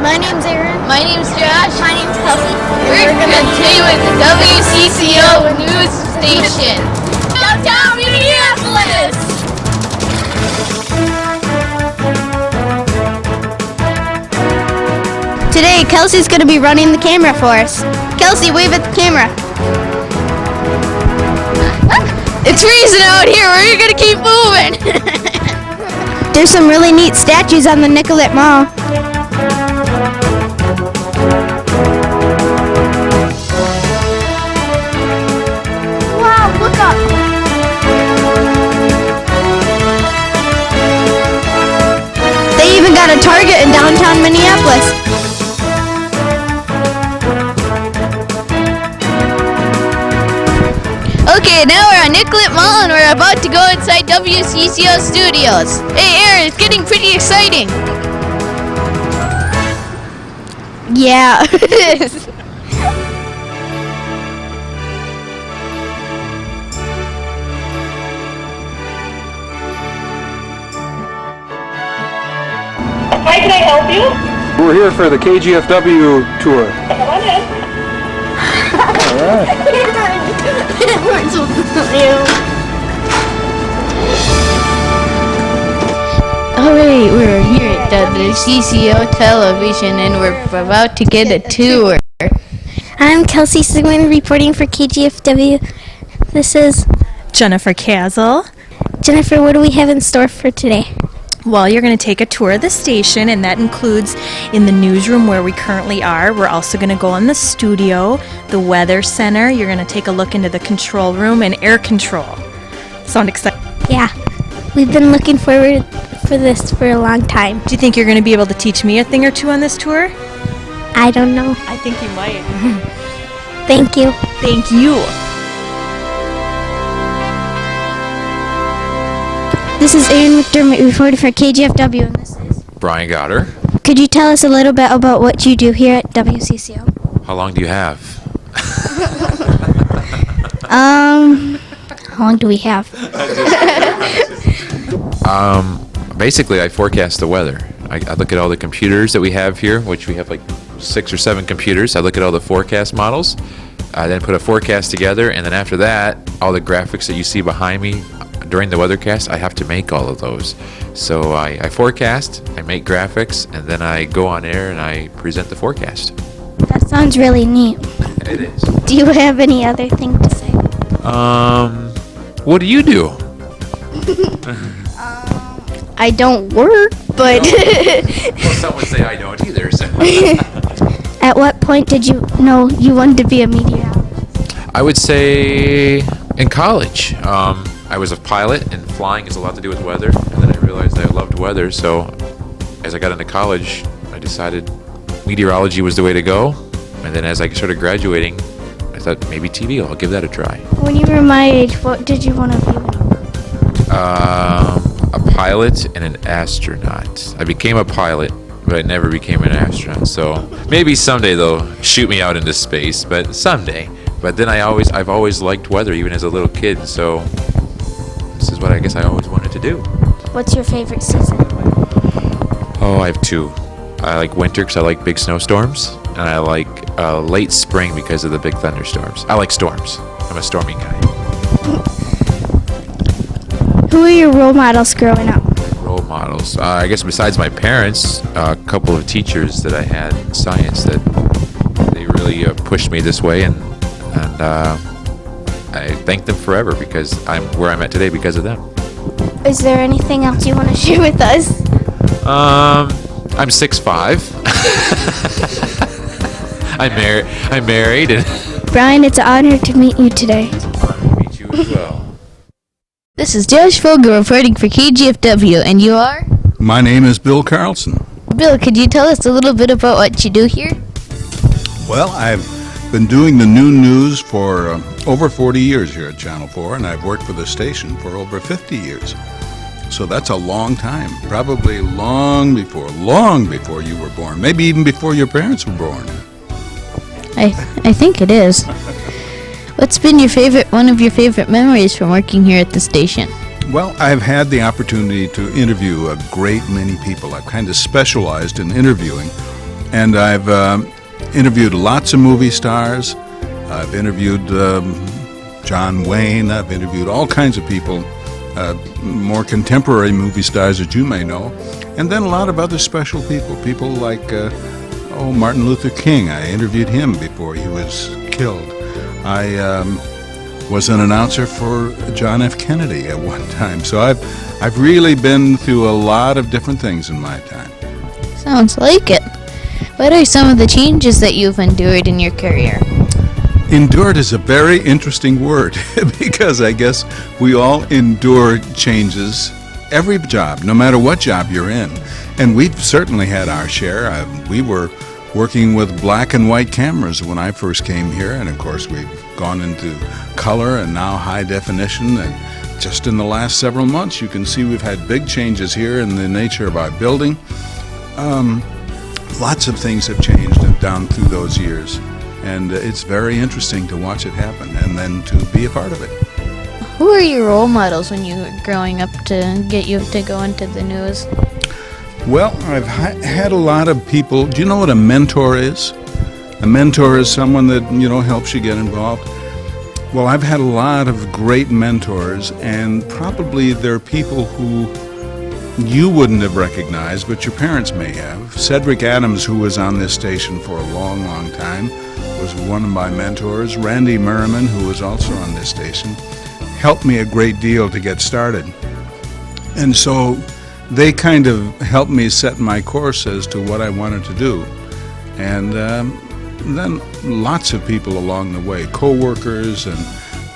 My name's Aaron. My name's Josh. My name's Kelsey. We're going to continue with the WCCO news station. Downtown Minneapolis! Today, Kelsey's going to be running the camera for us. Kelsey, wave at the camera. It's freezing out here. We're going to keep moving. There's some really neat statues on the Nicollet Mall. Wow, look up. They even got a Target in downtown Minneapolis. Okay, now we're on Nicollet Mall and we're about to go inside WCCO Studios. Hey Aaron, it's getting pretty exciting. Yeah, it is. Hi, can I help you? We're here for the KGFW tour. Come on in. Alright, we're here at WCCO Television and we're about to get a tour. I'm Kelsey Sigmund reporting for KGFW. This is Jennifer Castle. Jennifer. What do we have in store for today? Well, you're going to take a tour of the station, and that includes in the newsroom where we currently are. We're also going to go in the studio, the weather center. You're going to take a look into the control room and air control. Sound excited? Yeah, we've been looking forward for this for a long time. Do you think you're going to be able to teach me a thing or two on this tour? I don't know. I think you might. Thank you. Thank you. This is Aaron McDermott reporting for KGFW, and this is Brian Goddard. Could you tell us a little bit about what you do here at WCCO? How long do you have? How long do we have? Basically, I forecast the weather. I look at all the computers that we have here, which we have like 6 or 7 computers. I look at all the forecast models. I then put a forecast together, and then after that, all the graphics that you see behind me during the weathercast, I have to make all of those. So I forecast, I make graphics, and then I go on air and I present the forecast. That sounds really neat. It is. Do you have any other thing to say? What do you do? I don't work, but... Well, some would say I don't either. So. At what point did you know you wanted to be a meteorologist? I would say in college. I was a pilot, and flying has a lot to do with weather. And then I realized I loved weather, so as I got into college, I decided meteorology was the way to go. And then as I started graduating, I thought maybe TV, I'll give that a try. When you were my age, what did you want to be? A pilot and an astronaut. I became a pilot, but I never became an astronaut. So maybe someday they'll shoot me out into space, but someday. But then I've always liked weather, even as a little kid, so this is what I guess I always wanted to do. What's your favorite season? Oh, I have 2. I like winter because I like big snowstorms, and I like late spring because of the big thunderstorms. I like storms. I'm a stormy guy. Who are your role models growing up? Role models. I guess besides my parents, a couple of teachers that I had in science that they really pushed me this way, and I thank them forever because I'm where I'm at today because of them. Is there anything else you want to share with us? I'm 6'5". I'm married. And Brian, it's an honor to meet you today. it's an honor to meet you as well. This is Josh Fogel reporting for KGFW, and you are? My name is Bill Carlson. Bill, could you tell us a little bit about what you do here? Well, I've been doing the noon news for over 40 years here at Channel 4, and I've worked for the station for over 50 years. So that's a long time, probably long before you were born, maybe even before your parents were born. I think it is. What's been one of your favorite memories from working here at the station? Well, I've had the opportunity to interview a great many people. I've kind of specialized in interviewing And I've interviewed lots of movie stars. I've interviewed John Wayne. I've interviewed all kinds of people, more contemporary movie stars that you may know, and then a lot of other special people like Martin Luther King. I interviewed him before he was killed. I was an announcer for John F. Kennedy at one time. So I've really been through a lot of different things in my time. Sounds like it. What are some of the changes that you've endured in your career? Endured is a very interesting word because I guess we all endure changes, every job, no matter what job you're in. And we've certainly had our share. We were working with black and white cameras when I first came here, and of course we've gone into color and now high definition. And just in the last several months, you can see we've had big changes here in the nature of our building. Lots of things have changed down through those years. And it's very interesting to watch it happen and then to be a part of it. Who are your role models when you were growing up to get you to go into the news? Well, I've had a lot of people. Do you know what a mentor is? A mentor is someone that, helps you get involved. Well, I've had a lot of great mentors, and probably there are people who you wouldn't have recognized, but your parents may have. Cedric Adams, who was on this station for a long, long time, was one of my mentors. Randy Merriman, who was also on this station, helped me a great deal to get started. And so they kind of helped me set my course as to what I wanted to do. And then lots of people along the way, co-workers and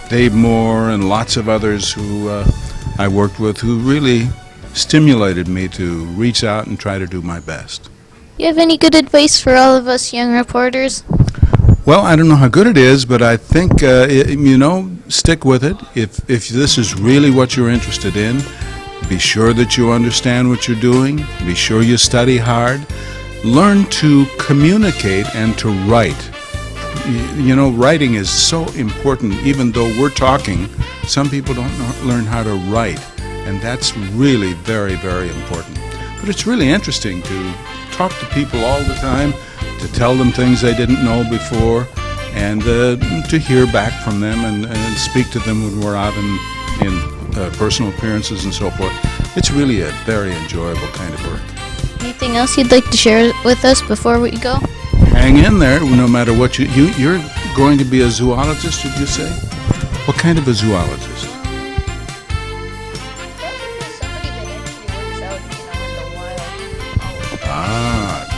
Dave Moore and lots of others who I worked with who really stimulated me to reach out and try to do my best. You have any good advice for all of us young reporters? Well, I don't know how good it is, but I think, stick with it. If this is really what you're interested in, be sure that you understand what you're doing. Be sure you study hard. Learn to communicate and to write. Writing is so important. Even though we're talking, some people don't learn how to write, and that's really very, very important. But it's really interesting to talk to people all the time, to tell them things they didn't know before, and to hear back from them and speak to them when we're out in personal appearances and so forth. It's really a very enjoyable kind of work. Anything else you'd like to share with us before we go? Hang in there, no matter what you're going to be a zoologist, did you say? What kind of a zoologist?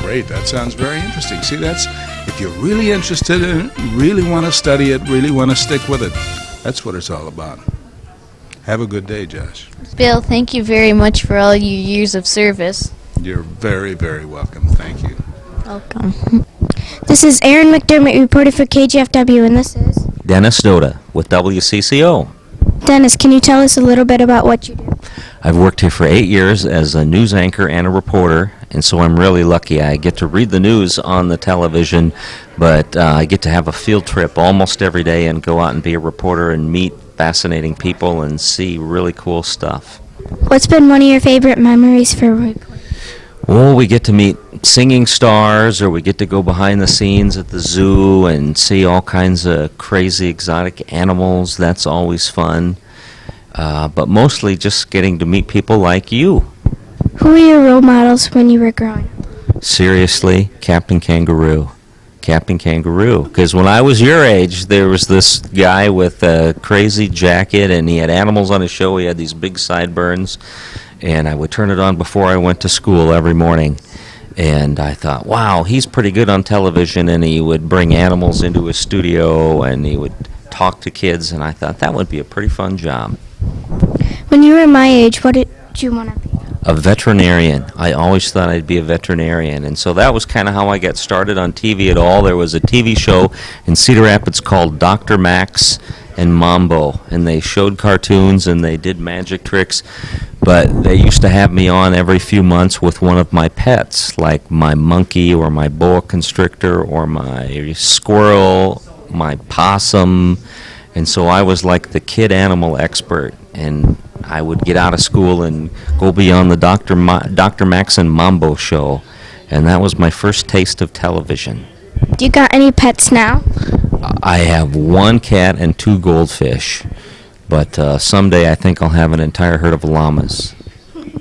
Great, that sounds very interesting. See, if you're really interested in it, really want to study it, really want to stick with it, that's what it's all about. Have a good day, Josh. Bill, thank you very much for all your years of service. You're very, very welcome. Thank you. Welcome. This is Aaron McDermott reporting for KGFW, and this is Dennis Doda with WCCO. Dennis. Can you tell us a little bit about what you do? I've worked here for 8 years as a news anchor and a reporter, and so I'm really lucky. I get to read the news on the television, but I get to have a field trip almost every day and go out and be a reporter and meet fascinating people and see really cool stuff. What's been one of your favorite memories for reporting? Well, we get to meet singing stars, or we get to go behind the scenes at the zoo and see all kinds of crazy exotic animals. That's always fun. But mostly just getting to meet people like you. Who were your role models when you were growing up? Seriously, Captain Kangaroo. Captain Kangaroo. Because when I was your age, there was this guy with a crazy jacket, and he had animals on his show. He had these big sideburns, and I would turn it on before I went to school every morning. And I thought, wow, he's pretty good on television, and he would bring animals into his studio, and he would talk to kids, and I thought that would be a pretty fun job. When you were my age, what did you want to be? A veterinarian. I always thought I'd be a veterinarian, and so that was kind of how I got started on TV at all. There was a TV show in Cedar Rapids called Dr. Max and Mambo, and they showed cartoons and they did magic tricks, but they used to have me on every few months with one of my pets, like my monkey or my boa constrictor or my squirrel, my possum, and so I was like the kid animal expert, and I would get out of school and go be on the Dr. Max and Mambo show, and that was my first taste of television. Do you got any pets now? I have one cat and 2 goldfish, but someday I think I'll have an entire herd of llamas.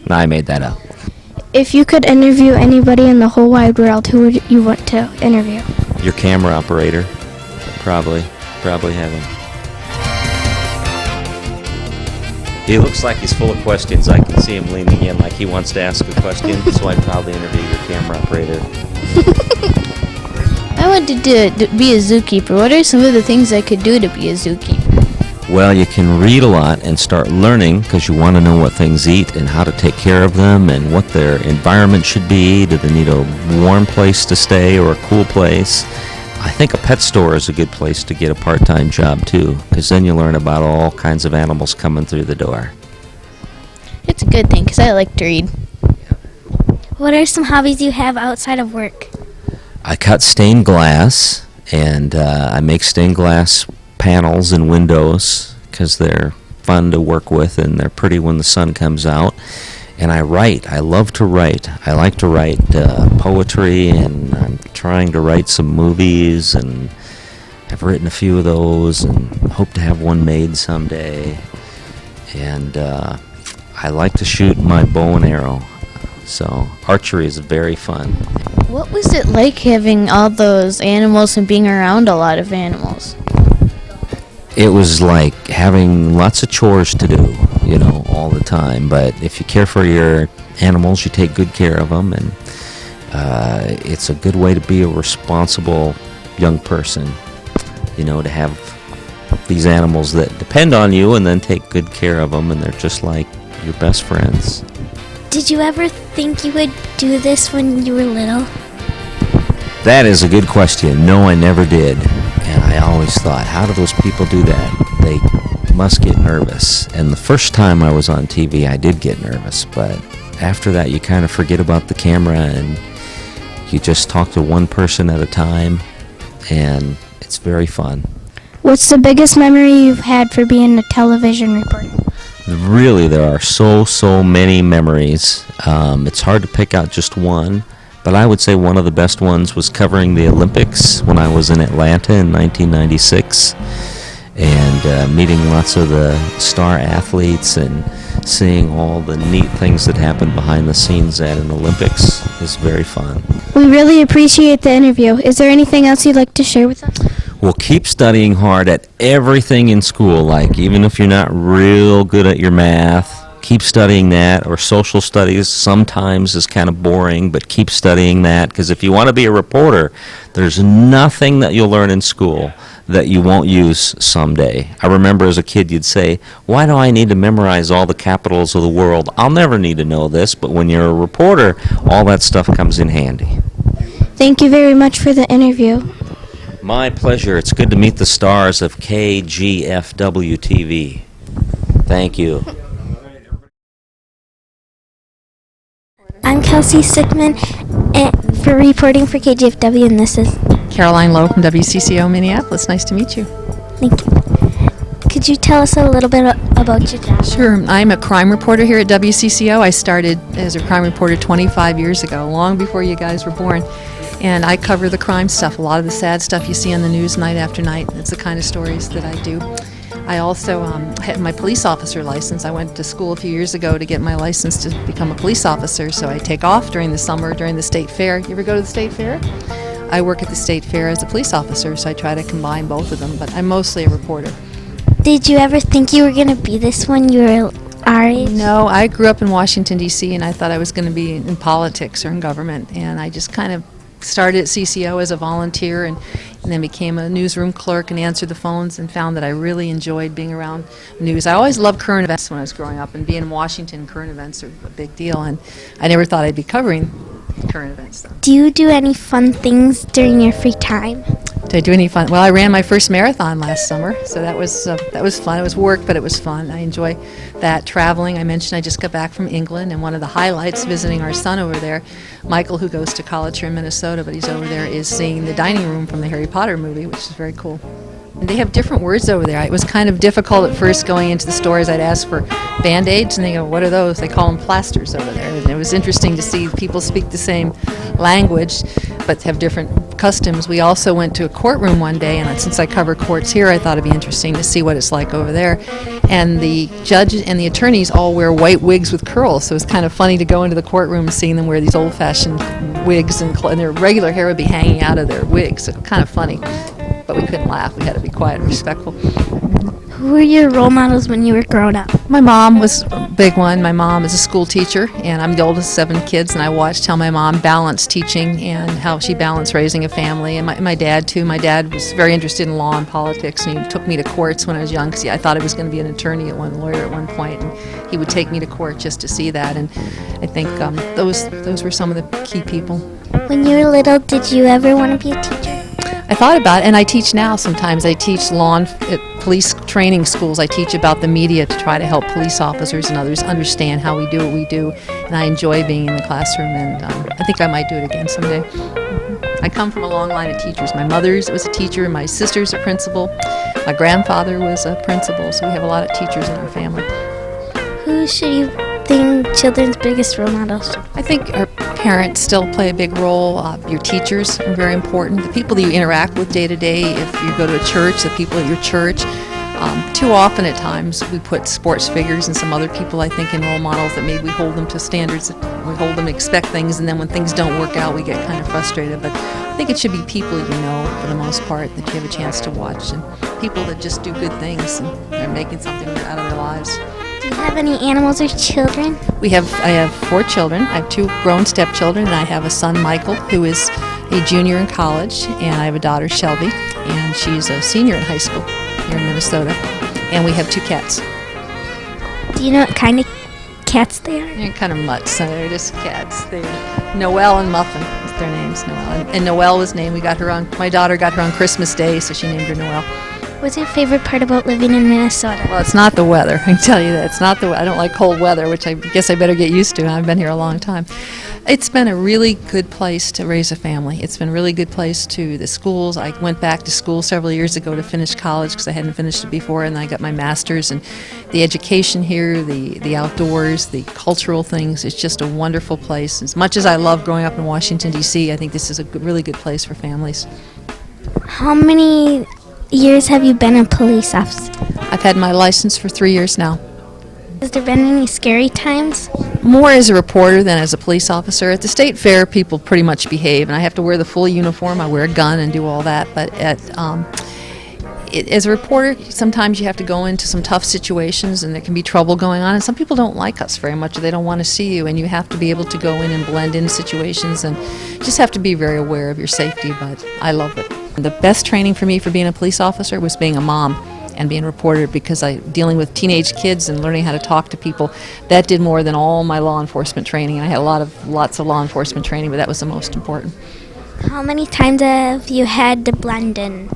No, I made that up. If you could interview anybody in the whole wide world, who would you want to interview? Your camera operator, probably have him. He looks like he's full of questions. I can see him leaning in like he wants to ask a question, so I'd probably interview your camera operator. I wanted to be a zookeeper. What are some of the things I could do to be a zookeeper? Well, you can read a lot and start learning because you want to know what things eat and how to take care of them and what their environment should be. Do they need a warm place to stay or a cool place? I think a pet store is a good place to get a part-time job too, because then you learn about all kinds of animals coming through the door. It's a good thing because I like to read. What are some hobbies you have outside of work? I cut stained glass, and I make stained glass panels and windows because they're fun to work with and they're pretty when the sun comes out. And I write. I love to write. I like to write poetry, and I'm trying to write some movies, and I've written a few of those and hope to have one made someday. And I like to shoot my bow and arrow. So archery is very fun. What was it like having all those animals and being around a lot of animals? It was like having lots of chores to do, you know, all the time. But if you care for your animals, you take good care of them, and it's a good way to be a responsible young person, you know, to have these animals that depend on you and then take good care of them, and they're just like your best friends. Did you ever think you would do this when you were little? That is a good question. No, I never did. And I always thought, how do those people do that? They must get nervous. And the first time I was on TV, I did get nervous. But after that, you kind of forget about the camera and you just talk to one person at a time. And it's very fun. What's the biggest memory you've had for being a television reporter? Really, there are so many memories. It's hard to pick out just one. But I would say one of the best ones was covering the Olympics when I was in Atlanta in 1996 and meeting lots of the star athletes and seeing all the neat things that happen behind the scenes at an Olympics is very fun. We really appreciate the interview. Is there anything else you'd like to share with us? Well, keep studying hard at everything in school, like even if you're not real good at your math, keep studying that, or social studies sometimes is kind of boring, but keep studying that, because if you want to be a reporter, there's nothing that you'll learn in school that you won't use someday. I remember as a kid you'd say, why do I need to memorize all the capitals of the world? I'll never need to know this, but when you're a reporter, all that stuff comes in handy. Thank you very much for the interview. My pleasure. It's good to meet the stars of KGFW-TV. Thank you. I'm Kelsey Sigmund for reporting for KGFW, and this is Caroline Lowe from WCCO Minneapolis. Nice to meet you. Thank you. Could you tell us a little bit about your job? Sure. I'm a crime reporter here at WCCO. I started as a crime reporter 25 years ago, long before you guys were born. And I cover the crime stuff, a lot of the sad stuff you see on the news night after night. It's the kind of stories that I do. I also had my police officer license. I went to school a few years ago to get my license to become a police officer, so I take off during the summer, during the state fair. You ever go to the state fair? I work at the state fair as a police officer, so I try to combine both of them, but I'm mostly a reporter. Did you ever think you were going to be this when you were our age? No, I grew up in Washington, D.C., and I thought I was going to be in politics or in government, and I just kind of started at CCO as a volunteer and then became a newsroom clerk and answered the phones and found that I really enjoyed being around news. I always loved current events when I was growing up, and being in Washington, current events are a big deal, and I never thought I'd be covering current events, though. Do you do any fun things during your free time? Did I do any fun? Well, I ran my first marathon last summer, so that was fun. It was work, but it was fun. I enjoy that. Traveling, I mentioned I just got back from England, and one of the highlights visiting our son over there, Michael, who goes to college here in Minnesota, but he's over there, is seeing the dining room from the Harry Potter movie, which is very cool. And they have different words over there. It was kind of difficult at first going into the stores. I'd ask for Band-Aids, and they go, what are those? They call them plasters over there. And it was interesting to see people speak the same language, but have different customs. We also went to a courtroom one day, and since I cover courts here, I thought it'd be interesting to see what it's like over there. And the judges and the attorneys all wear white wigs with curls, so it's kind of funny to go into the courtroom and seeing them wear these old-fashioned wigs, and their regular hair would be hanging out of their wigs. So kind of funny. But we couldn't laugh. We had to be quiet and respectful. Who were your role models when you were growing up? My mom was a big one. My mom is a school teacher, and I'm the oldest of 7 kids, and I watched how my mom balanced teaching and how she balanced raising a family. And my dad, too. My dad was very interested in law and politics, and he took me to courts when I was young because I thought I was going to be an attorney lawyer at one point, and he would take me to court just to see that. And I think those were some of the key people. When you were little, did you ever want to be a teacher? I thought about it, and I teach now sometimes. I teach law at police training schools. I teach about the media to try to help police officers and others understand how we do what we do, and I enjoy being in the classroom, and I think I might do it again someday. I come from a long line of teachers. My mother was a teacher, my sister's a principal, my grandfather was a principal, so we have a lot of teachers in our family. Who should you think children's biggest role models? I think our parents still play a big role. Your teachers are very important. The people that you interact with day to day, if you go to a church, the people at your church. Too often at times we put sports figures and some other people, I think, in role models that maybe we hold them to standards, that we hold them to expect things, and then when things don't work out we get kind of frustrated. But I think it should be people you know for the most part that you have a chance to watch, and people that just do good things and they're making something out of their lives. Do you have any animals or children? I have 4 children. I have 2 grown stepchildren, and I have a son, Michael, who is a junior in college, and I have a daughter, Shelby, and she's a senior in high school here in Minnesota, and we have 2 cats. Do you know what kind of cats they are? They're kind of mutts, so they're just cats. They're Noelle and Muffin is their names, Noelle. And Noelle was named, my daughter got her on Christmas Day, so she named her Noelle. What's your favorite part about living in Minnesota? Well, it's not the weather. I can tell you that. It's not the I don't like cold weather, which I guess I better get used to. I've been here a long time. It's been a really good place to raise a family. It's been a really good place to the schools. I went back to school several years ago to finish college because I hadn't finished it before, and I got my master's. And the education here, the outdoors, the cultural things, it's just a wonderful place. As much as I love growing up in Washington, D.C., I think this is a really good place for families. How many years have you been a police officer? I've had my license for 3 years now. Has there been any scary times? More as a reporter than as a police officer. At the state fair, people pretty much behave, and I have to wear the full uniform. I wear a gun and do all that. But as a reporter, sometimes you have to go into some tough situations, and there can be trouble going on. And some people don't like us very much, or they don't want to see you, and you have to be able to go in and blend in situations, and just have to be very aware of your safety. But I love it. The best training for me for being a police officer was being a mom and being a reporter, because dealing with teenage kids and learning how to talk to people, that did more than all my law enforcement training. And I had lots of law enforcement training, but that was the most important. How many times have you had to blend in?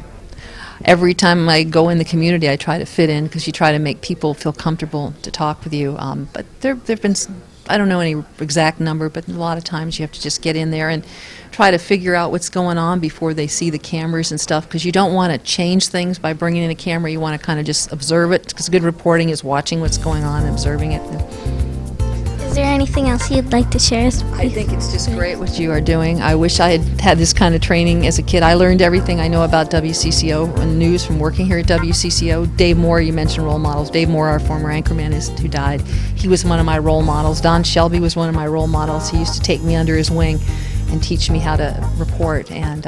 Every time I go in the community, I try to fit in, because you try to make people feel comfortable to talk with you. But there've been, I don't know any exact number, but a lot of times you have to just get in there and try to figure out what's going on before they see the cameras and stuff, because you don't want to change things by bringing in a camera. You want to kind of just observe it, because good reporting is watching what's going on and observing it. Is there anything else you'd like to share? I think it's just great what you are doing. I wish I had had this kind of training as a kid. I learned everything I know about WCCO and news from working here at WCCO. Dave Moore, you mentioned role models. Dave Moore, our former anchorman, who died. He was one of my role models. Don Shelby was one of my role models. He used to take me under his wing and teach me how to report, and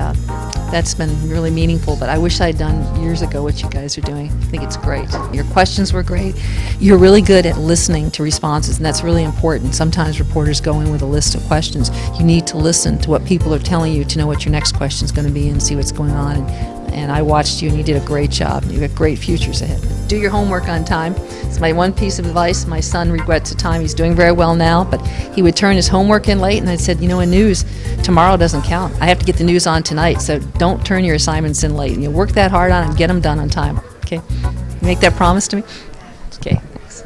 that's been really meaningful. But I wish I had done years ago what you guys are doing. I think it's great. Your questions were great. You're really good at listening to responses, and that's really important. Sometimes reporters go in with a list of questions. You need to listen to what people are telling you to know what your next question is going to be and see what's going on. And I watched you, and you did a great job. You've got great futures ahead. Do your homework on time. It's my one piece of advice. My son regrets the time. He's doing very well now, but he would turn his homework in late, and I said, in news, tomorrow doesn't count. I have to get the news on tonight, so don't turn your assignments in late. And you work that hard on them, get them done on time. Okay? You make that promise to me? Okay, thanks.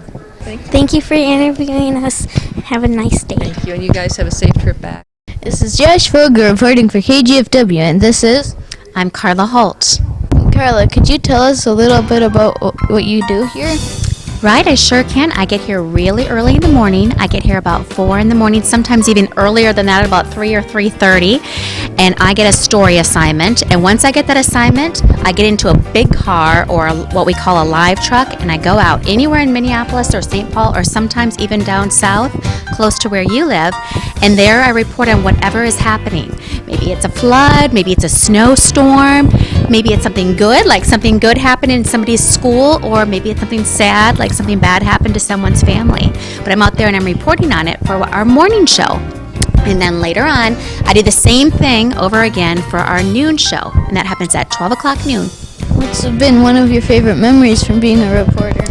Thank you for interviewing us. Have a nice day. Thank you, and you guys have a safe trip back. This is Josh Foger reporting for KGFW, and this is... I'm Carla Holtz. Carla, could you tell us a little bit about what you do here? Right, I sure can. I get here really early in the morning. I get here about 4 in the morning, sometimes even earlier than that, about 3 or 3:30. And I get a story assignment. And once I get that assignment, I get into a big car or what we call a live truck, and I go out anywhere in Minneapolis or St. Paul or sometimes even down south, close to where you live. And there I report on whatever is happening. Maybe it's a flood, maybe it's a snowstorm, maybe it's something good, like something good happened in somebody's school, or maybe it's something sad, like something bad happened to someone's family. But I'm out there and I'm reporting on it for our morning show. And then later on, I do the same thing over again for our noon show, and that happens at 12 o'clock noon. What's been one of your favorite memories from being a reporter?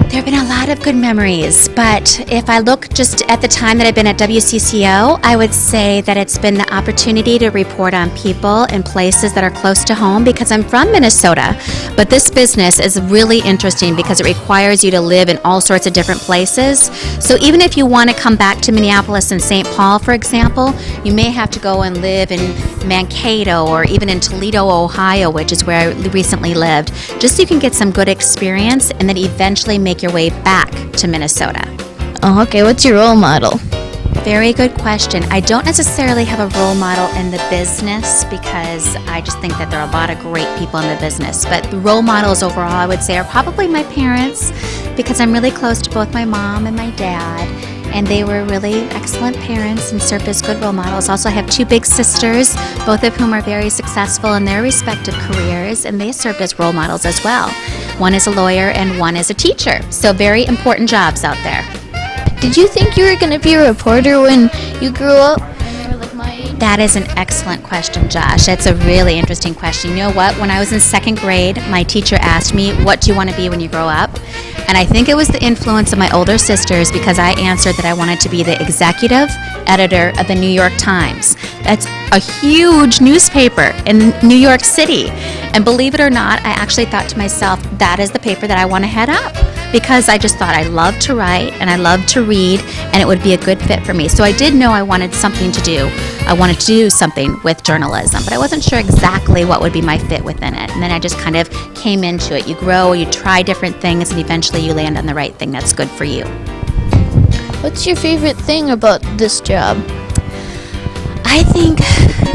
There have been a lot of good memories, but if I look just at the time that I've been at WCCO, I would say that it's been the opportunity to report on people and places that are close to home, because I'm from Minnesota. But this business is really interesting because it requires you to live in all sorts of different places. So even if you want to come back to Minneapolis and St. Paul, for example, you may have to go and live in Mankato or even in Toledo, Ohio, which is where I recently lived, just so you can get some good experience and then eventually make your way back to Minnesota. Oh, okay. What's your role model? Very good question. I don't necessarily have a role model in the business because I just think that there are a lot of great people in the business. But the role models overall, I would say, are probably my parents, because I'm really close to both my mom and my dad. And they were really excellent parents and served as good role models. Also, I have 2 big sisters, both of whom are very successful in their respective careers, and they served as role models as well. One is a lawyer and one is a teacher. So very important jobs out there. Did you think you were going to be a reporter when you grew up? That is an excellent question, Josh. That's a really interesting question. You know what? When I was in 2nd grade, my teacher asked me, what do you want to be when you grow up? And I think it was the influence of my older sisters, because I answered that I wanted to be the executive editor of the New York Times. That's a huge newspaper in New York City. And believe it or not, I actually thought to myself, that is the paper that I want to head up, because I just thought I loved to write and I loved to read, and it would be a good fit for me. So I did know I wanted something to do. I wanted to do something with journalism, but I wasn't sure exactly what would be my fit within it. And then I just kind of came into it. You grow, you try different things, and eventually you land on the right thing that's good for you. What's your favorite thing about this job? I think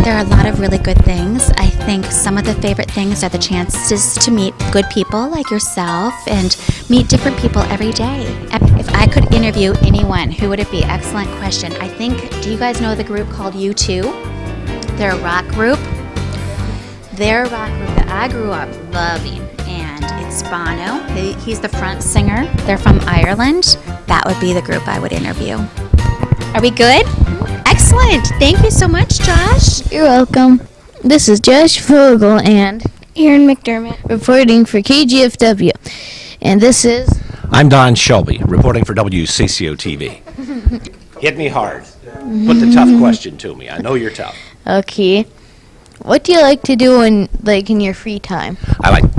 there are a lot of really good things. I think some of the favorite things are the chances to meet good people like yourself and meet different people every day. If I could interview anyone, who would it be? Excellent question. I think, do you guys know the group called U2? They're a rock group. They're a rock group that I grew up loving, and it's Bono. He's the front singer. They're from Ireland. That would be the group I would interview. Are we good? Excellent. Thank you so much, Josh. You're welcome. This is Josh Vogel and Aaron McDermott. reporting for KGFW. And this is... I'm Don Shelby, reporting for WCCO-TV. Hit me hard. Put the tough question to me. I know you're tough. Okay. What do you like to do in your free time?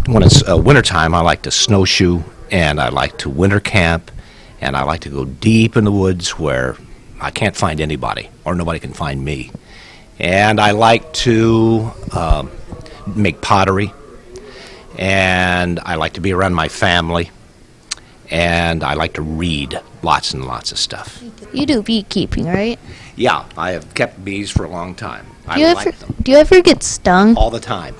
When it's wintertime, I like to snowshoe, and I like to winter camp, and I like to go deep in the woods where I can't find anybody, or nobody can find me. And I like to make pottery, and I like to be around my family, and I like to read lots and lots of stuff. You do beekeeping, right? Yeah, I have kept bees for a long time. Do you ever get stung? All the time.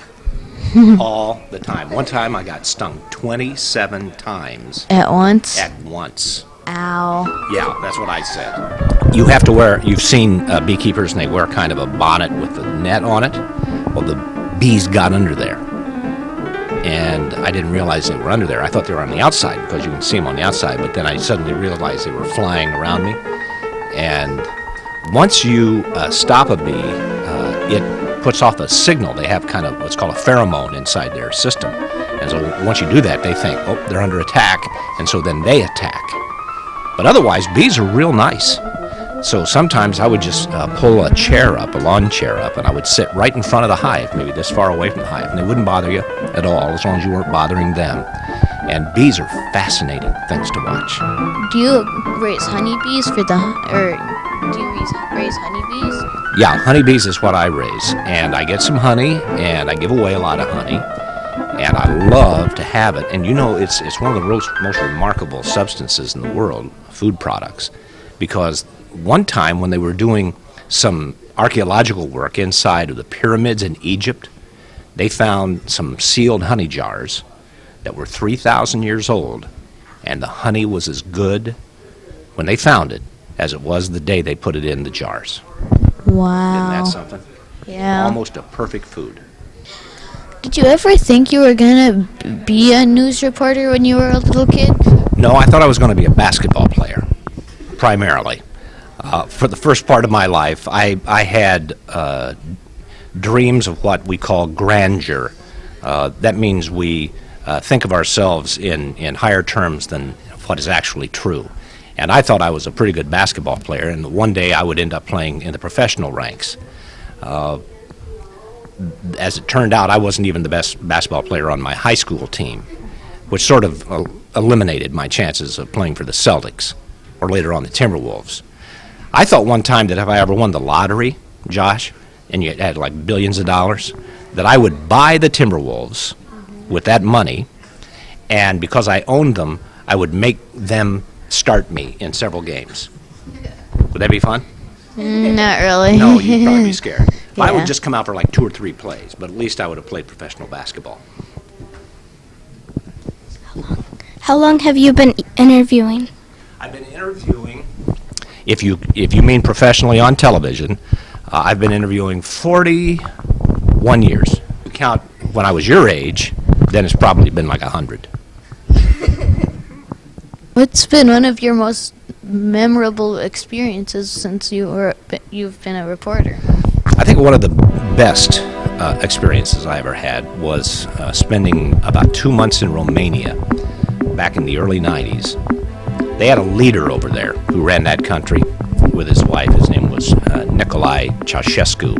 All the time. One time I got stung 27 times. At once? At once. Ow. Yeah, that's what I said. You have to wear, you've seen beekeepers, and they wear kind of a bonnet with a net on it. Well, the bees got under there. And I didn't realize they were under there. I thought they were on the outside, because you can see them on the outside, but then I suddenly realized they were flying around me. And once you stop a bee, it puts off a signal. They have kind of what's called a pheromone inside their system. And so once you do that, they think, oh, they're under attack, and so then they attack. But otherwise, bees are real nice. So sometimes I would just pull a chair up, a lawn chair up, and I would sit right in front of the hive, maybe this far away from the hive, and they wouldn't bother you at all, as long as you weren't bothering them. And bees are fascinating things to watch. Do you raise honeybees do you raise honeybees? Yeah, honeybees is what I raise, and I get some honey, and I give away a lot of honey, And I love to have it. And you know, it's one of the most remarkable substances in the world, food products, because one time when they were doing some archaeological work inside of the pyramids in Egypt, they found some sealed honey jars that were 3,000 years old, and the honey was as good when they found it as it was the day they put it in the jars. Wow. Isn't that something? Yeah. Almost a perfect food. Did you ever think you were gonna be a news reporter when you were a little kid? No, I thought I was going to be a basketball player, primarily. For the first part of my life, I had dreams of what we call grandeur. That means we think of ourselves in higher terms than what is actually true. And I thought I was a pretty good basketball player, and one day I would end up playing in the professional ranks. As it turned out, I wasn't even the best basketball player on my high school team, which sort of eliminated my chances of playing for the Celtics, or later on the Timberwolves. I thought one time that if I ever won the lottery, Josh, and you had like billions of dollars, that I would buy the Timberwolves with that money, and because I owned them, I would make them start me in several games. Would that be fun? Not really. No, you'd probably be scared. I Yeah. would just come out for like 2 or 3 plays, but at least I would have played professional basketball. How long have you been interviewing? I've been interviewing, if you mean professionally on television, I've been interviewing 41 years. If you count when I was your age, then it's probably been like 100. What's been one of your most memorable experiences since you've been a reporter? I think one of the best experiences I ever had was spending about 2 months in Romania back in the early 90s. They had a leader over there who ran that country with his wife. His name was Nicolae Ceausescu,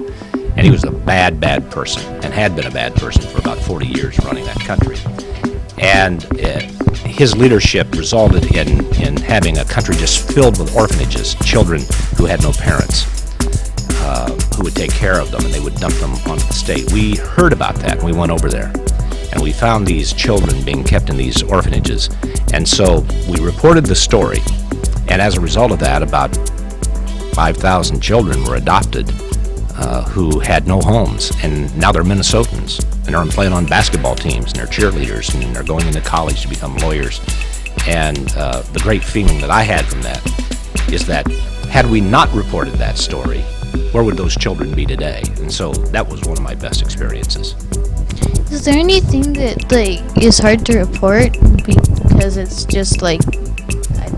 and he was a bad, bad person, and had been a bad person for about 40 years running that country. And his leadership resulted in having a country just filled with orphanages, children who had no parents, who would take care of them, and they would dump them onto the state. We heard about that, and we went over there. And we found these children being kept in these orphanages. And so we reported the story. And as a result of that, about 5,000 children were adopted who had no homes. And now they're Minnesotans. And they're playing on basketball teams, and they're cheerleaders, and they're going into college to become lawyers. And the great feeling that I had from that is that had we not reported that story, where would those children be today? And so that was one of my best experiences. Is there anything that is hard to report because it's just I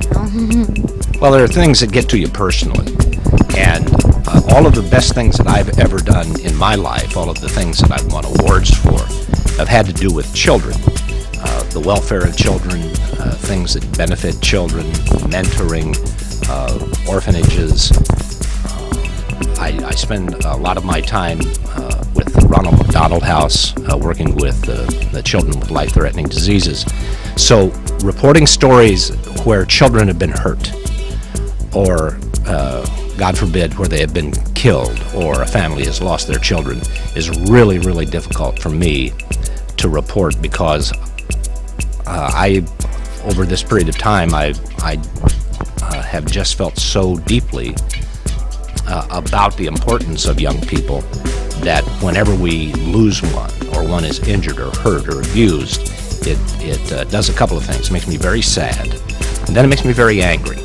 don't know? Well, there are things that get to you personally, and all of the best things that I've ever done in my life, all of the things that I've won awards for, have had to do with children, the welfare of children, things that benefit children, mentoring, orphanages. I spend a lot of my time with the Ronald McDonald House, working with the children with life-threatening diseases. So reporting stories where children have been hurt, or God forbid, where they have been killed, or a family has lost their children, is really, really difficult for me to report, because over this period of time, I have just felt so deeply about the importance of young people, that whenever we lose one, or one is injured or hurt or abused, it does a couple of things. It makes me very sad, and then it makes me very angry.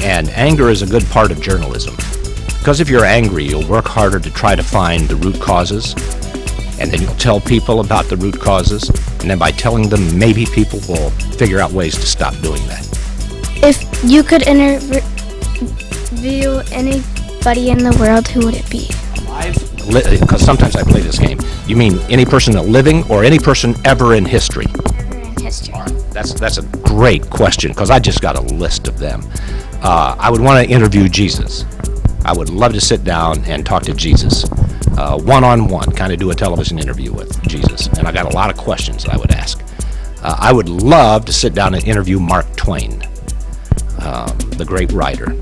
And anger is a good part of journalism, because if you're angry, you'll work harder to try to find the root causes, and then you'll tell people about the root causes, and then by telling them, maybe people will figure out ways to stop doing that. If you could interview anybody in the world, who would it be? Because sometimes I play this game. You mean any person living, or any person ever in history? In history. That's a great question, because I just got a list of them. I would want to interview Jesus. I would love to sit down and talk to Jesus, one-on-one, kind of do a television interview with Jesus. And I got a lot of questions I would ask. I would love to sit down and interview Mark Twain, the great writer.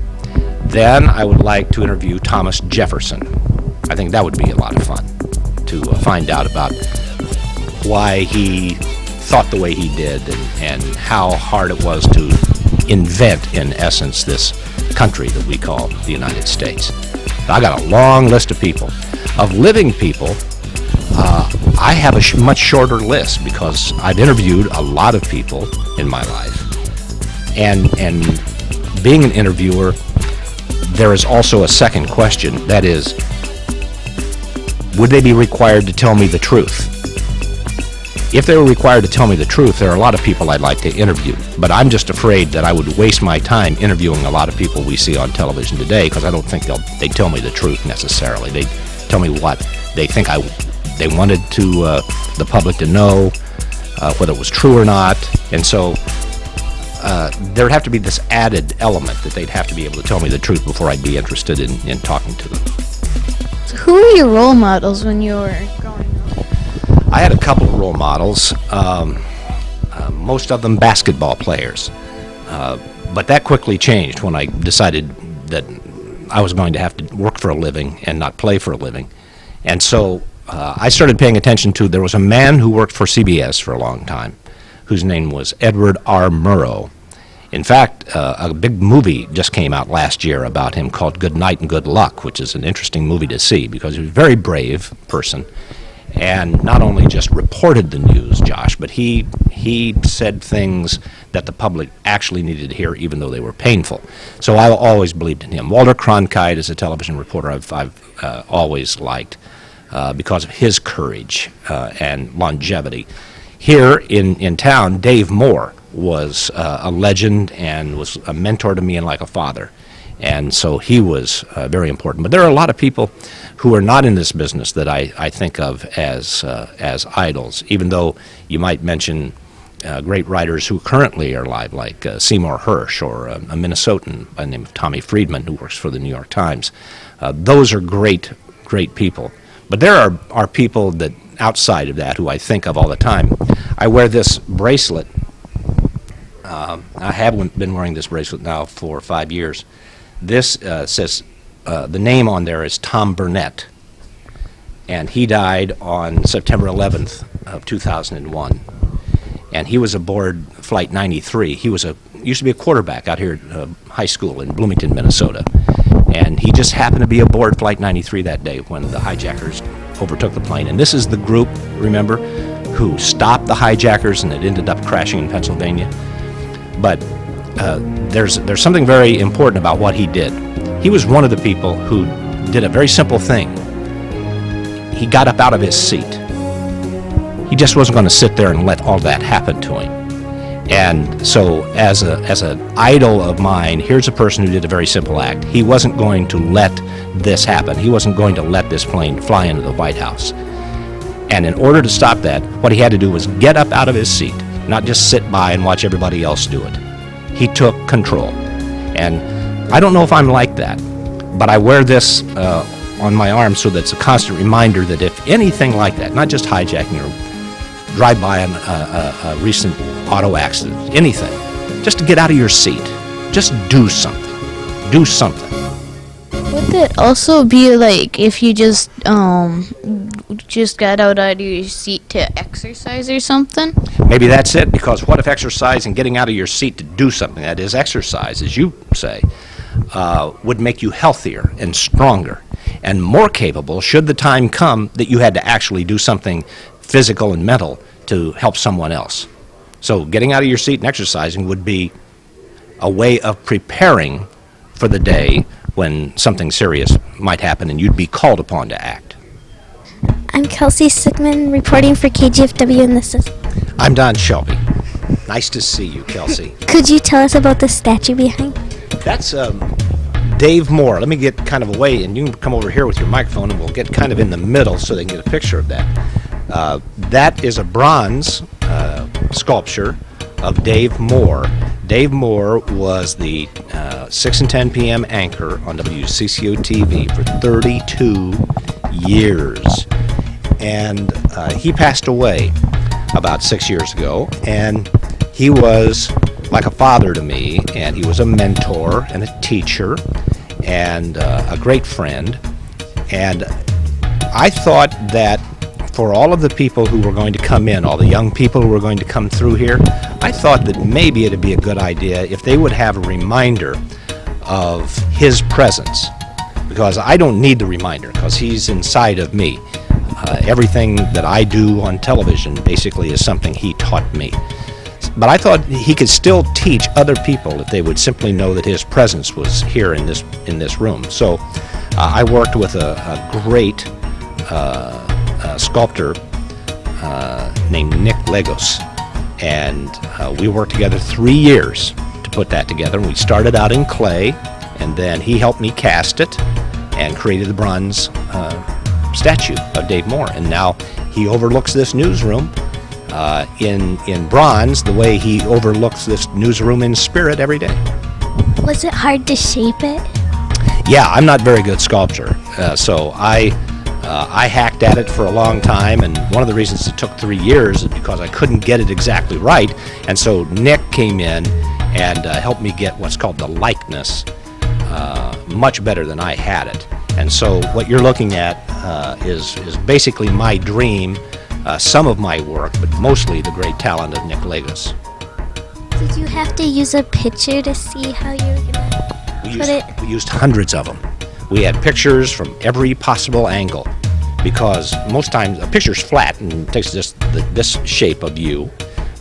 Then I would like to interview Thomas Jefferson. I think that would be a lot of fun, to find out about why he thought the way he did and how hard it was to invent, in essence, this country that we call the United States. I got a long list of people. Of living people, I have a much shorter list because I've interviewed a lot of people in my life. And being an interviewer, there is also a second question. That is, would they be required to tell me the truth? If they were required to tell me the truth, there are a lot of people I'd like to interview. But I'm just afraid that I would waste my time interviewing a lot of people we see on television today because I don't think they tell me the truth necessarily. They tell me what they think they wanted to the public to know, whether it was true or not. And so there'd have to be this added element that they'd have to be able to tell me the truth before I'd be interested in talking to them. So who were your role models when you were growing up? I had a couple of role models, most of them basketball players. But that quickly changed when I decided that I was going to have to work for a living and not play for a living. And so I started paying attention to, there was a man who worked for CBS for a long time, whose name was Edward R. Murrow. In fact, a big movie just came out last year about him called Good Night and Good Luck, which is an interesting movie to see because he was a very brave person. And not only just reported the news, Josh, but he said things that the public actually needed to hear, even though they were painful. So I always believed in him. Walter Cronkite is a television reporter I've always liked because of his courage and longevity. Here in town, Dave Moore was a legend and was a mentor to me and like a father. And so he was very important. But there are a lot of people who are not in this business that I think of as idols, even though you might mention great writers who currently are alive, like Seymour Hersh or a Minnesotan by the name of Tommy Friedman, who works for the New York Times. Those are great people. But there are people that outside of that who I think of all the time. I wear this bracelet. I have been wearing this bracelet now for 5 years. This says, the name on there is Tom Burnett, and he died on September 11th of 2001. And he was aboard Flight 93. He used to be a quarterback out here at high school in Bloomington, Minnesota. And he just happened to be aboard Flight 93 that day when the hijackers overtook the plane. And this is the group, remember, who stopped the hijackers, and it ended up crashing in Pennsylvania. But there's something very important about what he did. He was one of the people who did a very simple thing. He got up out of his seat. He just wasn't going to sit there and let all that happen to him. And so as an idol of mine, here's a person who did a very simple act. He wasn't going to let this happen. He wasn't going to let this plane fly into the White House. And in order to stop that, what he had to do was get up out of his seat, not just sit by and watch everybody else do it. He took control. And I don't know if I'm like that, but I wear this on my arm so that's a constant reminder that if anything like that, not just hijacking or drive by a recent auto accident, anything, just to get out of your seat, just do something. Do something. Would it also be like if you just got out of your seat to exercise or something? Maybe that's it, because what if exercise and getting out of your seat to do something, that is exercise, as you say, would make you healthier and stronger and more capable should the time come that you had to actually do something physical and mental to help someone else. So getting out of your seat and exercising would be a way of preparing for the day when something serious might happen and you'd be called upon to act. I'm Kelsey Sickman reporting for KGFW, and this is... I'm Don Shelby. Nice to see you, Kelsey. Could you tell us about the statue behind? That's Dave Moore. Let me get kind of away, and you can come over here with your microphone, and we'll get kind of in the middle so they can get a picture of that. That is a bronze sculpture of Dave Moore. Dave Moore was the 6 and 10 p.m. anchor on WCCO-TV for 32 years. And he passed away about 6 years ago, and he was like a father to me, and he was a mentor and a teacher and a great friend. And I thought that for all of the people who were going to come in, all the young people who were going to come through here, I thought that maybe it'd be a good idea if they would have a reminder of his presence, because I don't need the reminder, because he's inside of me. Everything that I do on television basically is something he taught me. But I thought he could still teach other people if they would simply know that his presence was here in this room. So I worked with a great sculptor named Nick Legos, and we worked together 3 years to put that together. And we started out in clay, and then he helped me cast it and created the bronze statue of Dave Moore. And now he overlooks this newsroom in bronze the way he overlooks this newsroom in spirit every day. Was it hard to shape it? Yeah, I'm not very good sculptor, so I hacked at it for a long time, and one of the reasons it took 3 years is because I couldn't get it exactly right, and so Nick came in and helped me get what's called the likeness much better than I had it. And so what you're looking at is basically my dream, some of my work, but mostly the great talent of Nick Legos. Did you have to use a picture to see how you were gonna put it? We used hundreds of them. We had pictures from every possible angle, because most times a picture's flat and takes just this shape of you,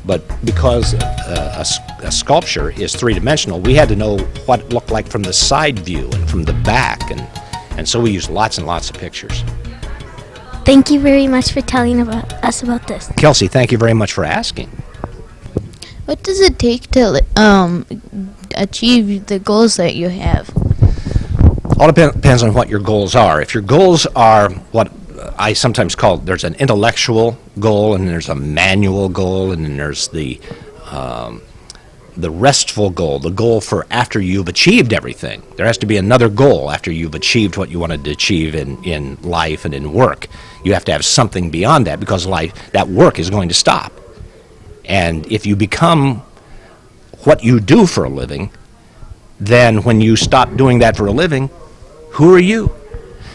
but because a sculpture is three-dimensional, we had to know what it looked like from the side view and from the back, and so we used lots and lots of pictures. Thank you very much for telling us about this. Kelsey, thank you very much for asking. What does it take to achieve the goals that you have? All depends on what your goals are. If your goals are what I sometimes call, there's an intellectual goal, and there's a manual goal, and then there's the restful goal, the goal for after you've achieved everything. There has to be another goal after you've achieved what you wanted to achieve in life and in work. You have to have something beyond that, because that work is going to stop. And if you become what you do for a living, then when you stop doing that for a living, who are you?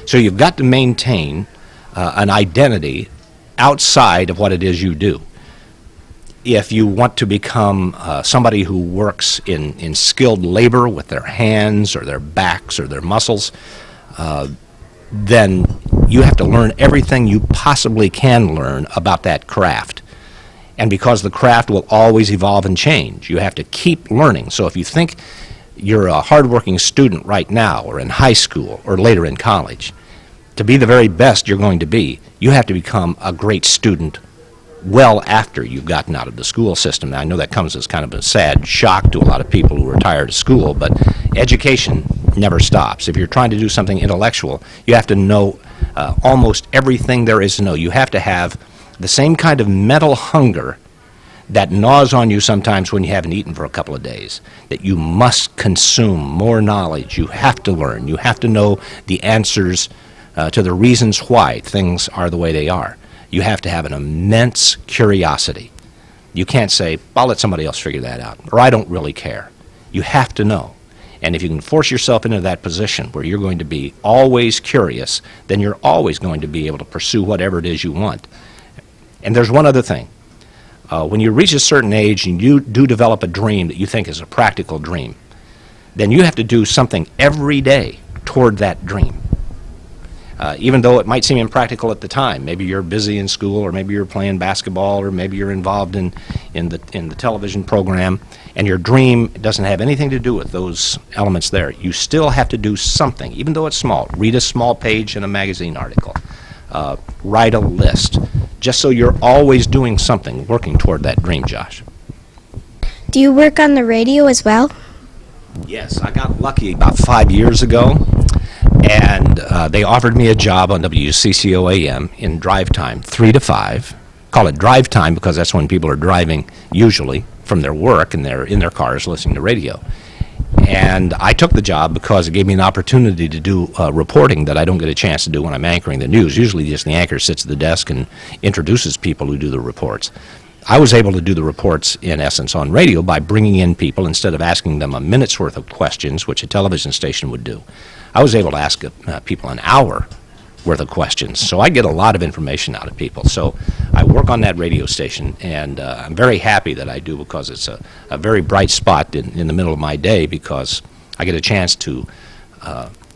So you've got to maintain an identity outside of what it is you do. If you want to become somebody who works in skilled labor with their hands or their backs or their muscles, then you have to learn everything you possibly can learn about that craft. And because the craft will always evolve and change, you have to keep learning. So if you think you're a hardworking student right now, or in high school, or later in college, to be the very best you're going to be, you have to become a great student well after you've gotten out of the school system. Now, I know that comes as kind of a sad shock to a lot of people who are tired of school, but education never stops. If you're trying to do something intellectual, you have to know almost everything there is to know. You have to have the same kind of mental hunger that gnaws on you sometimes when you haven't eaten for a couple of days, that you must consume more knowledge. You have to learn. You have to know the answers to the reasons why things are the way they are. You have to have an immense curiosity. You can't say, I'll let somebody else figure that out, or I don't really care. You have to know. And if you can force yourself into that position where you're going to be always curious, then you're always going to be able to pursue whatever it is you want. And there's one other thing. When you reach a certain age and you do develop a dream that you think is a practical dream, then you have to do something every day toward that dream. Even though it might seem impractical at the time. Maybe you're busy in school, or maybe you're playing basketball, or maybe you're involved in the television program, and your dream doesn't have anything to do with those elements there. You still have to do something, even though it's small. Read a small page in a magazine article. Write a list, just so you're always doing something, working toward that dream, Josh. Do you work on the radio as well? Yes, I got lucky about 5 years ago, and they offered me a job on WCCO-AM in drive time, 3 to 5. Call it drive time because that's when people are driving, usually, from their work, and they're in their cars listening to radio. And I took the job because it gave me an opportunity to do reporting that I don't get a chance to do when I'm anchoring the news. Usually just the anchor sits at the desk and introduces people who do the reports. I was able to do the reports, in essence, on radio by bringing in people instead of asking them a minute's worth of questions, which a television station would do. I was able to ask people an hour worth of questions. So I get a lot of information out of people. So I work on that radio station, and I'm very happy that I do, because it's a very bright spot in the middle of my day, because I get a chance to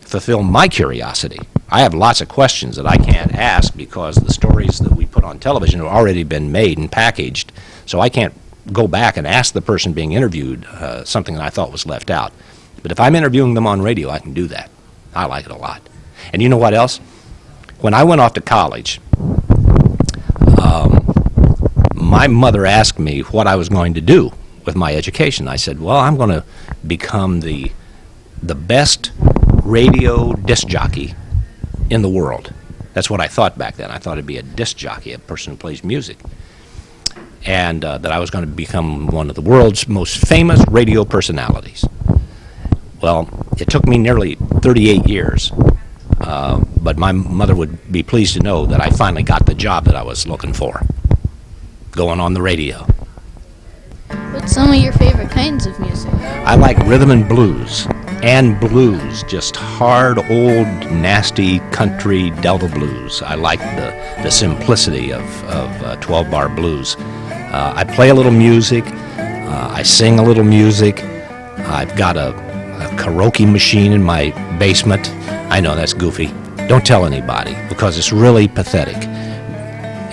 fulfill my curiosity. I have lots of questions that I can't ask because the stories that we put on television have already been made and packaged, so I can't go back and ask the person being interviewed something that I thought was left out. But if I'm interviewing them on radio, I can do that. I like it a lot. And you know what else? When I went off to college, my mother asked me what I was going to do with my education. I said, well, I'm going to become the best radio disc jockey in the world. That's what I thought back then. I thought it'd be a disc jockey, a person who plays music. And that I was going to become one of the world's most famous radio personalities. Well, it took me nearly 38 years, but my mother would be pleased to know that I finally got the job that I was looking for, going on the radio. What's some of your favorite kinds of music? I like rhythm and blues, just hard, old, nasty country Delta blues. I like the simplicity of 12-bar blues. I play a little music, I sing a little music. I've got a karaoke machine in my basement. I know that's goofy. Don't tell anybody, because it's really pathetic.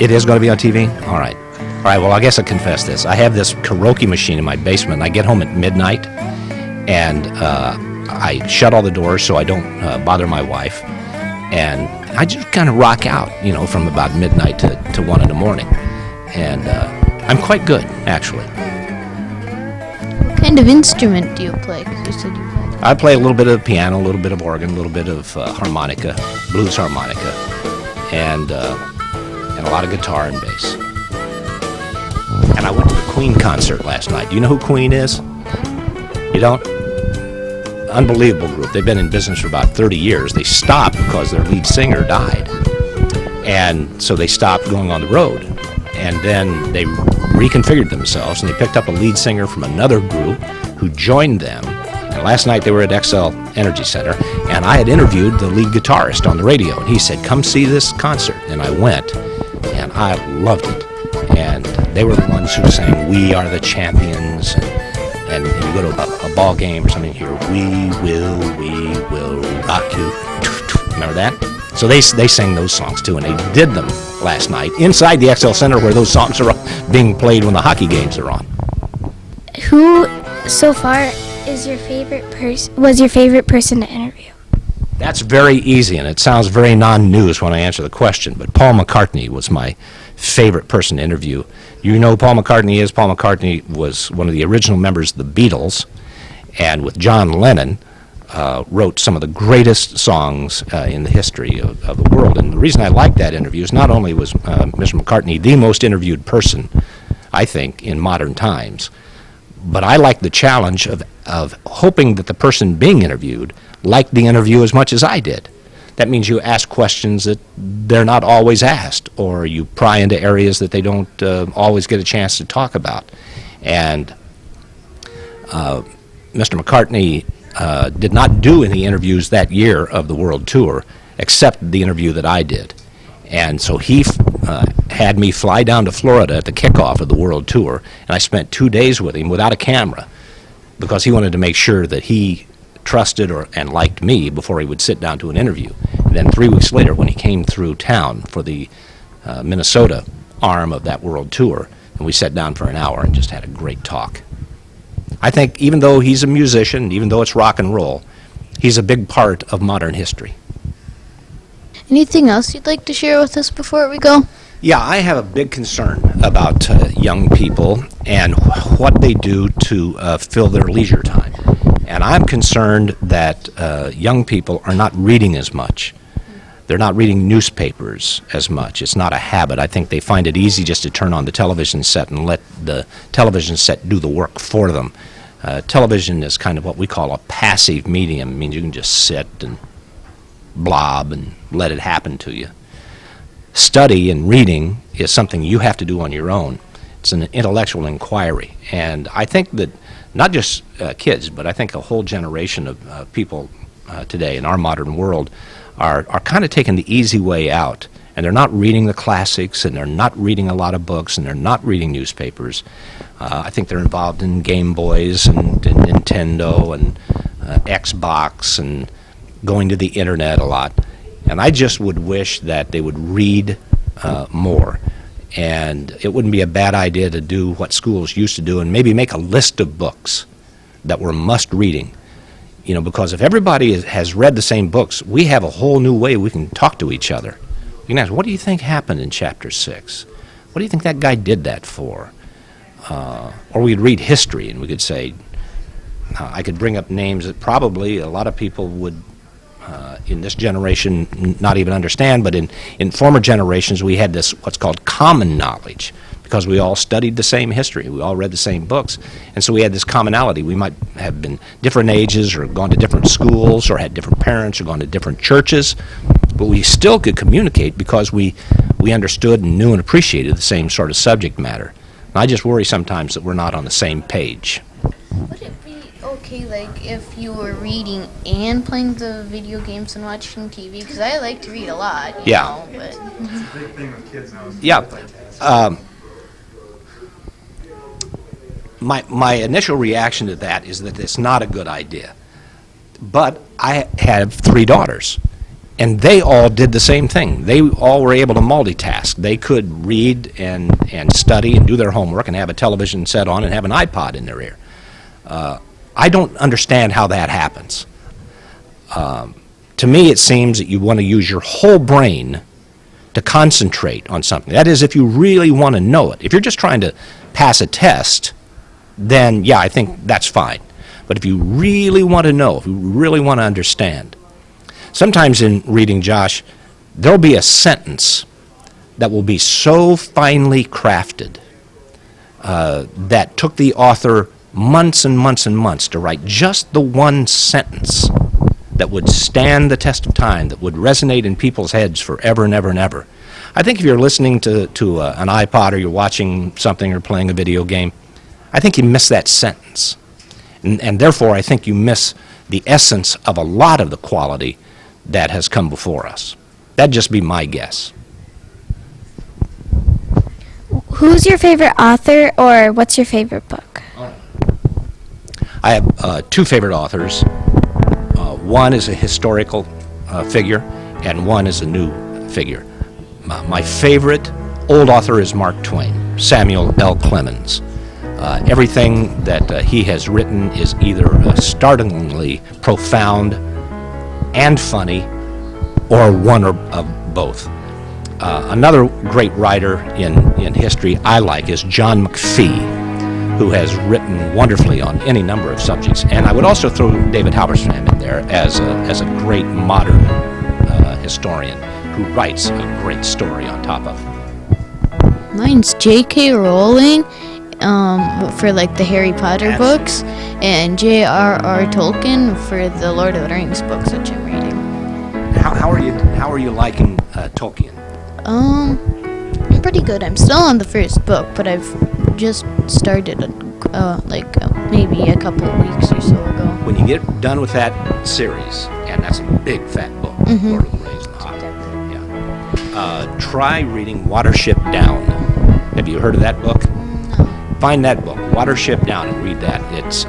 It is going to be on TV? All right, well, I guess I'll confess this. I have this karaoke machine in my basement, and I get home at midnight, and I shut all the doors so I don't bother my wife, and I just kind of rock out, from about midnight to 1 in the morning. And I'm quite good, actually. What kind of instrument do you play? 'Cause you said you played. I play a little bit of piano, a little bit of organ, a little bit of harmonica, blues harmonica, and a lot of guitar and bass. And I went to the Queen concert last night. Do you know who Queen is? You don't? Unbelievable group. They've been in business for about 30 years. They stopped because their lead singer died. And so they stopped going on the road. And then they reconfigured themselves, and they picked up a lead singer from another group who joined them. And last night they were at XL Energy Center, and I had interviewed the lead guitarist on the radio, and he said, come see this concert. And I went, and I loved it. And they were the ones who sang, "We Are the Champions," and you go to a ball game or something here, we will rock you. Remember that? So they sang those songs too, and they did them last night inside the XL Center, where those songs are being played when the hockey games are on. Who, so far, was your favorite person to interview? That's very easy, and it sounds very non-news when I answer the question, but Paul McCartney was my favorite person to interview. You know who Paul McCartney is? Paul McCartney was one of the original members of the Beatles, and with John Lennon, wrote some of the greatest songs in the history of the world. And the reason I like that interview is not only was Mr. McCartney the most interviewed person, I think, in modern times, but I like the challenge of hoping that the person being interviewed liked the interview as much as I did. That means you ask questions that they're not always asked, or you pry into areas that they don't always get a chance to talk about. And Mr. McCartney did not do any interviews that year of the world tour, except the interview that I did. And so he had me fly down to Florida at the kickoff of the world tour, and I spent 2 days with him without a camera, because he wanted to make sure that he trusted and liked me before he would sit down to an interview. And then 3 weeks later, when he came through town for the Minnesota arm of that world tour, and we sat down for an hour and just had a great talk. I think even though he's a musician, even though it's rock and roll, he's a big part of modern history. Anything else you'd like to share with us before we go? Yeah, I have a big concern about young people and what they do to fill their leisure time. And I'm concerned that young people are not reading as much. They're not reading newspapers as much. It's not a habit. I think they find it easy just to turn on the television set and let the television set do the work for them. Television is kind of what we call a passive medium. It means you can just sit and blob and let it happen to you. Study and reading is something you have to do on your own. It's an intellectual inquiry. And I think that not just kids, but I think a whole generation of people today in our modern world are kind of taking the easy way out, and they're not reading the classics, and they're not reading a lot of books, and they're not reading newspapers. I think they're involved in Game Boys and Nintendo and Xbox and going to the internet a lot. And I just would wish that they would read more. And it wouldn't be a bad idea to do what schools used to do and maybe make a list of books that were must-reading. You know, because if everybody has read the same books, we have a whole new way we can talk to each other. You can ask, what do you think happened in Chapter 6? What do you think that guy did that for? Or we'd read history and we could say, I could bring up names that probably a lot of people would, in this generation, not even understand, but in former generations we had this, what's called common knowledge, because we all studied the same history, we all read the same books, and so we had this commonality. We might have been different ages or gone to different schools or had different parents or gone to different churches, but we still could communicate because we understood and knew and appreciated the same sort of subject matter. And I just worry sometimes that we're not on the same page. Would it be okay, like, if you were reading and playing the video games and watching TV? Because I like to read a lot, you know, but... It's a big thing with kids now. Yeah. My initial reaction to that is that it's not a good idea. But I have 3 daughters, and they all did the same thing. They all were able to multitask. They could read and study and do their homework and have a television set on and have an iPod in their ear. I don't understand how that happens. To me, it seems that you want to use your whole brain to concentrate on something. That is, if you really want to know it. If you're just trying to pass a test, then, yeah, I think that's fine. But if you really want to know, if you really want to understand, sometimes in reading, Josh, there'll be a sentence that will be so finely crafted that took the author months and months and months to write just the one sentence that would stand the test of time, that would resonate in people's heads forever and ever and ever. I think if you're listening to an iPod or you're watching something or playing a video game, I think you miss that sentence. And therefore, I think you miss the essence of a lot of the quality that has come before us. That'd just be my guess. Who's your favorite author, or what's your favorite book? I have 2 favorite authors. One is a historical figure, and one is a new figure. My favorite old author is Mark Twain, Samuel L. Clemens. Everything that he has written is either startlingly profound and funny, or one of both. Another great writer in history I like is John McPhee, who has written wonderfully on any number of subjects. And I would also throw David Halberstam in there as a great modern historian who writes a great story on top of it. Mine's J.K. Rowling, for like the Harry Potter books, and J.R.R. Tolkien for the Lord of the Rings books, which I'm reading. How are you liking Tolkien? I'm pretty good. I'm still on the first book, but I've just started maybe a couple of weeks or so ago. When you get done with that series, and that's a big fat book, Lord of the Rings and the Hobbit, try reading Watership Down. Have you heard of that book? No. Find that book, Watership Down, and read that. It's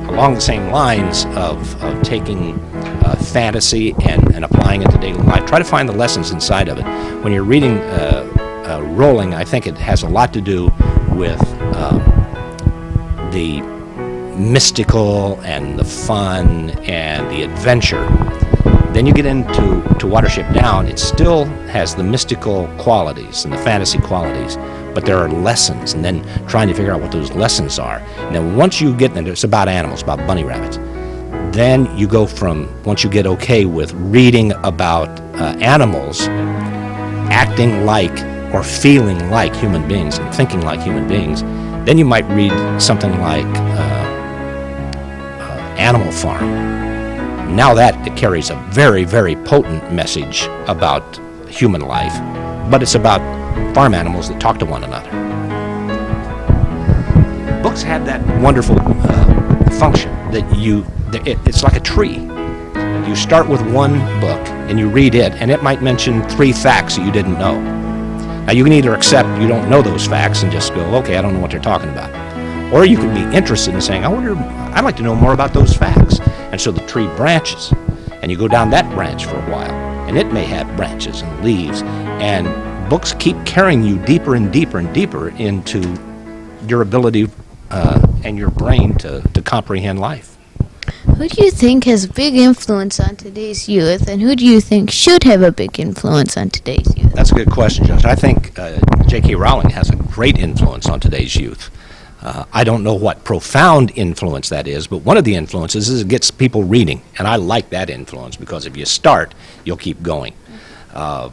along the same lines of taking fantasy and applying it to daily life. Try to find the lessons inside of it. When you're reading Rowling, I think it has a lot to do with the mystical and the fun and the adventure. Then you get into Watership Down, it still has the mystical qualities and the fantasy qualities, but there are lessons, and then trying to figure out what those lessons are. And then once you get there, it's about animals, about bunny rabbits. Then you go from, once you get okay with reading about animals acting like or feeling like human beings and thinking like human beings, then you might read something like Animal Farm. Now that it carries a very, very potent message about human life, but it's about farm animals that talk to one another. Books have that wonderful function that it's like a tree. You start with one book and you read it, and it might mention 3 facts that you didn't know. Now, you can either accept you don't know those facts and just go, okay, I don't know what they're talking about. Or you could be interested in saying, I'd like to know more about those facts. And so the tree branches, and you go down that branch for a while, and it may have branches and leaves, and books keep carrying you deeper and deeper and deeper into your ability and your brain to comprehend life. Who do you think has a big influence on today's youth, and who do you think should have a big influence on today's youth? That's a good question, Josh. I think J.K. Rowling has a great influence on today's youth. I don't know what profound influence that is, but one of the influences is it gets people reading, and I like that influence because if you start, you'll keep going. I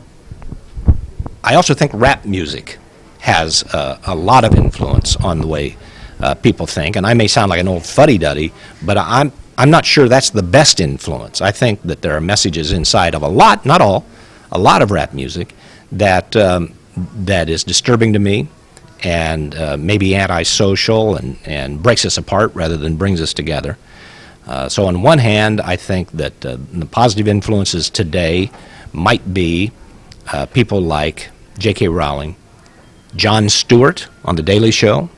also think rap music has a lot of influence on the way people think, and I may sound like an old fuddy-duddy, but I'm not sure that's the best influence. I think that there are messages inside of a lot, not all, a lot of rap music that that is disturbing to me and maybe antisocial and breaks us apart rather than brings us together. So on one hand, I think that the positive influences today might be people like J.K. Rowling, Jon Stewart on The Daily Show.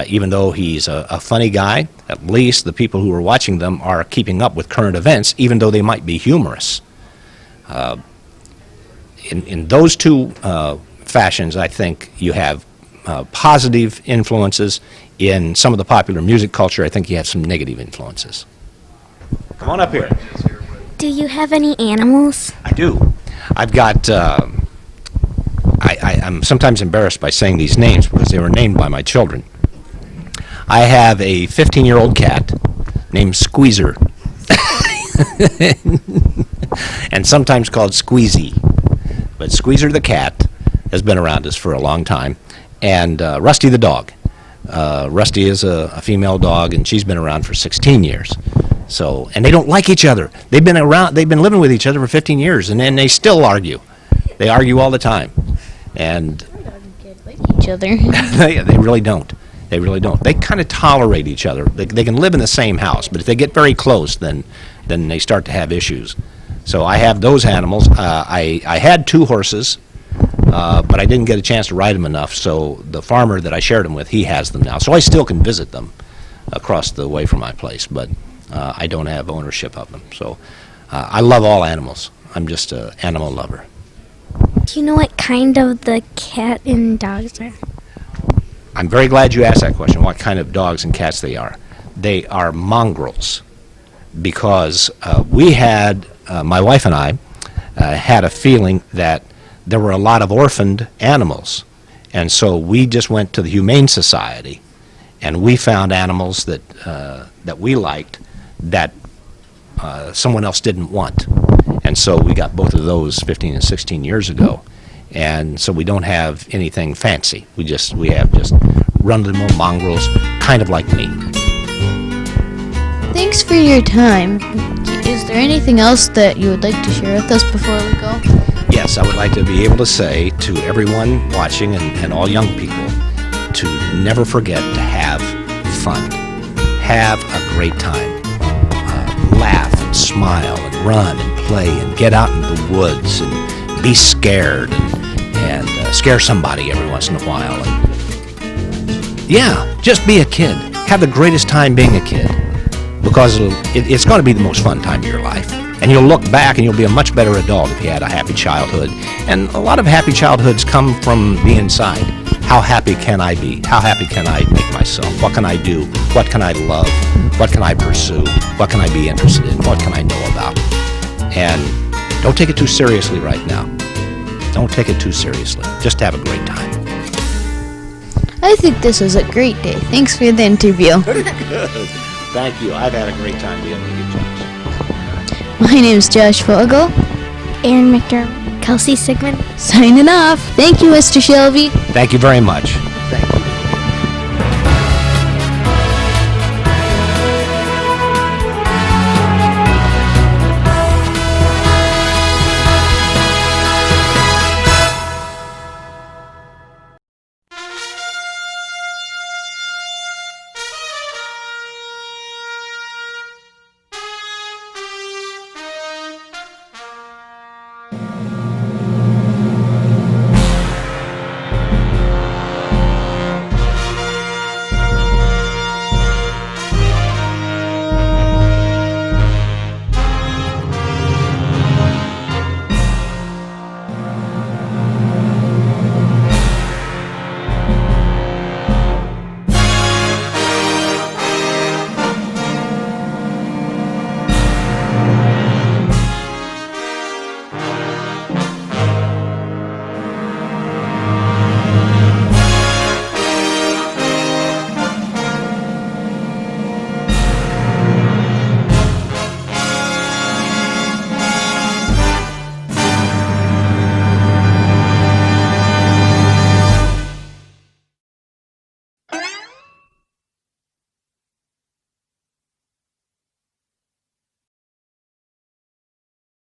Even though he's a funny guy, at least the people who are watching them are keeping up with current events, even though they might be humorous. In those two fashions, I think you have positive influences. In some of the popular music culture, I think you have some negative influences. Come on up here. Do you have any animals? I do. I've got, I'm sometimes embarrassed by saying these names because they were named by my children. I have a 15-year-old cat named Squeezer, and sometimes called Squeezy. But Squeezer the cat has been around us for a long time, and Rusty the dog. Rusty is a female dog, and she's been around for 16 years. So, and they don't like each other. They've been living with each other for 15 years, and then they still argue. They argue all the time, and Each other. they really don't. They really don't. They kind of tolerate each other. They can live in the same house, but if they get very close, then they start to have issues. So I have those animals. I had 2 horses, but I didn't get a chance to ride them enough, so the farmer that I shared them with, he has them now. So I still can visit them across the way from my place, but I don't have ownership of them. So I love all animals. I'm just an animal lover. Do you know what kind of the cat and dogs are? I'm very glad you asked that question, what kind of dogs and cats they are. They are mongrels, because we had, my wife and I, had a feeling that there were a lot of orphaned animals, and so we just went to the Humane Society, and we found animals that we liked that someone else didn't want, and so we got both of those 15 and 16 years ago. And so we don't have anything fancy. We have just run-of-the-mill mongrels, kind of like me. Thanks for your time. Is there anything else that you would like to share with us before we go? Yes, I would like to be able to say to everyone watching and all young people to never forget to have fun. Have a great time. Laugh and smile and run and play and get out in the woods and be scared and scare somebody every once in a while. And yeah, just be a kid. Have the greatest time being a kid, because it's going to be the most fun time of your life. And you'll look back and you'll be a much better adult if you had a happy childhood. And a lot of happy childhoods come from the inside. How happy can I be? How happy can I make myself? What can I do? What can I love? What can I pursue? What can I be interested in? What can I know about? And don't take it too seriously right now. Don't take it too seriously. Just have a great time. I think this was a great day. Thanks for the interview. Good. Thank you. I've had a great time being with you, Josh. My name's Josh Vogel. Aaron McDermott, Kelsey Sigmund. Signing off. Thank you, Mr. Shelby. Thank you very much. Thank you.